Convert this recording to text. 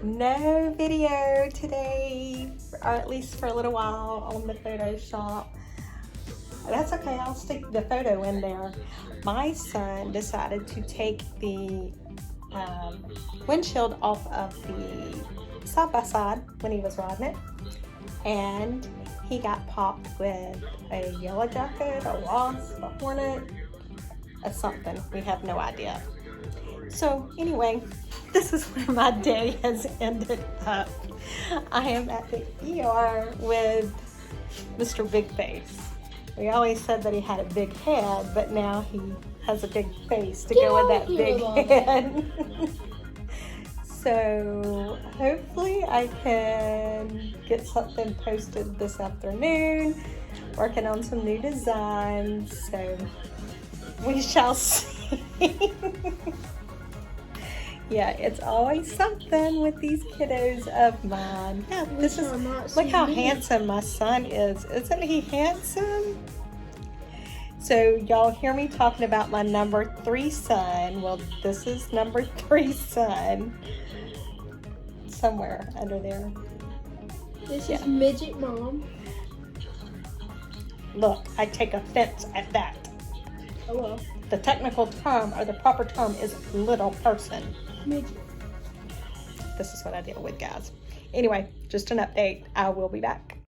No video today, or at least for a little while on the Photoshop. That's okay, I'll stick the photo in there. My son decided to take the windshield off of the side-by-side when he was riding it, and he got popped with a yellow jacket, a wasp, a hornet, a something. We have no idea. So anyway, this is where my day has ended up. I am at the ER with Mr. Big Face. We always said that he had a big head, but now he has a big face to go with that big head. So hopefully I can get something posted this afternoon, working on some new designs, so we shall see. Yeah, it's always something with these kiddos of mine. Yeah, this is, look how handsome my son is. Isn't he handsome? So y'all hear me talking about my number 3 son. Well, this is number 3 son. Somewhere under there. This is midget mom. Look, I take offense at that. Oh well. The technical term, or the proper term, is little person. Midget. This is what I deal with, guys. Anyway, just an update. I will be back.